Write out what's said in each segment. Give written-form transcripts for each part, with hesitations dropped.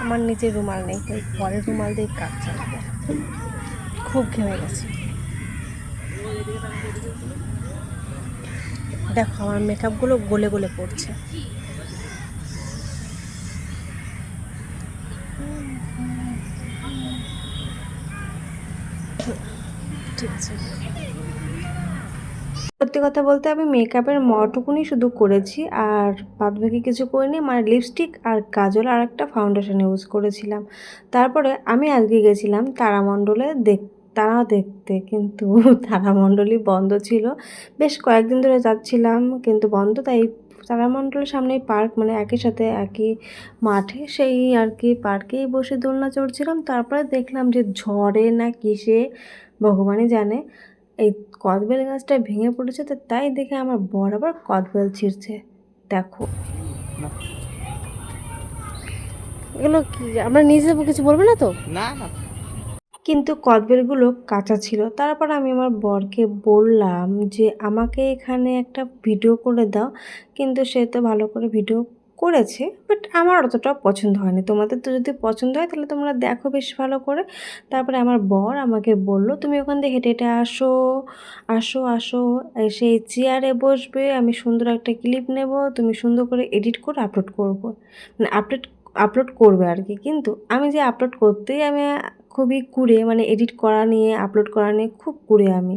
আমার নিজের রুমাল নেই, তাই পরের রুমাল দিয়ে কাজ চালাবো। খুব ঘেমে গেছে। দেখো আমার মেকআপগুলো গলে গলে পড়ছে। ঠিক আছে, সত্যি কথা বলতে আমি মেকআপের মটুকুনি শুধু করেছি, আর বাদবাকি কিছু করিনি। মানে লিপস্টিক আর কাজল আর একটা ফাউন্ডেশন ইউজ করেছিলাম। তারপরে আমি আজকে গেছিলাম তারামণ্ডলে তারা দেখতে, কিন্তু তারামণ্ডলই বন্ধ ছিল। বেশ কয়েকদিন ধরে যাচ্ছিলাম কিন্তু বন্ধ, তাই তারামণ্ডলের সামনেই পার্ক, মানে একই সাথে একই মাঠে, সেই আর কি পার্কেই বসে দোলনা চড়ছিলাম। তারপরে দেখলাম যে ঝড়ে না কিসে ভগবানই জানে এই কদবেল গাছটা ভেঙে পড়েছে। তো তাই দেখে আমার বর আবার কদবেল ছিঁড়ছে। দেখো এগুলো কি, আমরা নিজে কিছু বলবো না তো? না না। কিন্তু কদবেলগুলো কাঁচা ছিল। তারপর আমি আমার বরকে বললাম যে আমাকে এখানে একটা ভিডিও করে দাও, কিন্তু সে তো ভালো করে ভিডিও করেছে, বাট আমার অতটা পছন্দ হয়নি। তোমাদের তো যদি পছন্দ হয় তাহলে তোমরা দেখো বেশ ভালো করে। তারপরে আমার বর আমাকে বলল তুমি ওখান থেকে হেঁটে হেঁটে আসো, আসো আসো, এসে এই চেয়ারে বসবে, আমি সুন্দর একটা ক্লিপ নেব, তুমি সুন্দর করে এডিট করে আপলোড করবো, মানে আপলোড করবে আর কি। কিন্তু আমি যে আপলোড করতেই আমি খুবই কুড়ে, মানে এডিট করা নিয়ে আপলোড করা নিয়ে খুব কুড়ে আমি।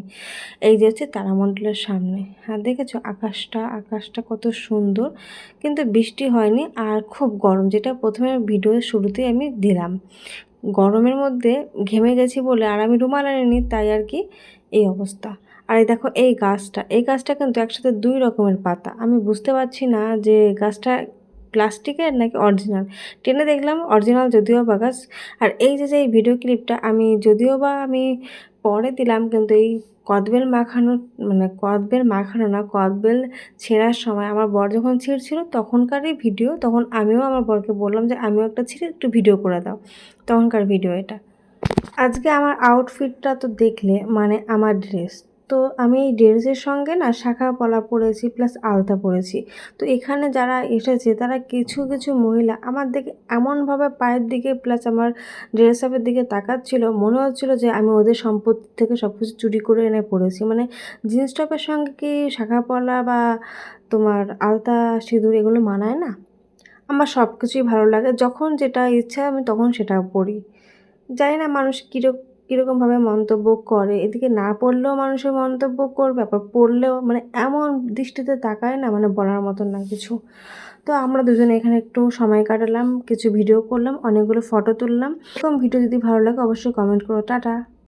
এই যে হচ্ছে তারামণ্ডলের সামনে, আর দেখেছো আকাশটা কত সুন্দর, কিন্তু বৃষ্টি হয়নি আর খুব গরম, যেটা প্রথমে ভিডিওর শুরুতেই আমি দিলাম। গরমের মধ্যে ঘেমে গেছি বলে, আর আমি রুমাল আনিনি, তাই আর কি এই অবস্থা। আর এই দেখো এই গাছটা কিন্তু একসাথে দুই রকমের পাতা। আমি বুঝতে পারছি না যে গাছটা প্লাস্টিকের নাকি অরিজিনাল। টেনে দেখলাম অরিজিনাল, যদিও বা গাছ। আর এই যে এই ভিডিও ক্লিপটা আমি যদিও বা আমি পরে দিলাম, কিন্তু এই কদবেল মাখানোর, মানে কদবেল মাখানো না, কদবেল ছেঁড়ার সময় আমার বর যখন ছিঁড়ছিল তখনকারই ভিডিও। তখন আমিও আমার বরকে বললাম যে আমিও একটা ছিঁড়ে একটু ভিডিও করে দাও, তখনকার ভিডিও এটা। আজকে আমার আউটফিটটা তো দেখলে, মানে আমার ড্রেস, তো আমি এই ড্রেসের সঙ্গে না শাখা পলা পরেছি প্লাস আলতা পরেছি। তো এখানে যারা এসেছে তারা কিছু কিছু মহিলা আমার দিকে এমনভাবে পায়ের দিকে প্লাস আমার ড্রেস আপের দিকে তাকাচ্ছিল, মনে হচ্ছিল যে আমি ওদের সম্পত্তি থেকে সব কিছু চুরি করে এনে পরেছি। মানে জিন্স টপের সঙ্গে কি শাখা পলা বা তোমার আলতা সিঁদুর এগুলো মানায় না? আমার সব কিছুই ভালো লাগে, যখন যেটা ইচ্ছা আমি তখন সেটা পড়ি। জানি না মানুষ কীরকমভাবে মন্তব্য করে, এদিকে না পড়লেও মানুষের মন্তব্য করবে, আবার পড়লেও মানে এমন দৃষ্টিতে তাকায় না, মানে বলার মতন না কিছু। তো আমরা দুজনে এখানে একটু সময় কাটালাম, কিছু ভিডিও করলাম, অনেকগুলো ফটো তুললাম। এরকম ভিডিও যদি ভালো লাগে অবশ্যই কমেন্ট করো। টাটা।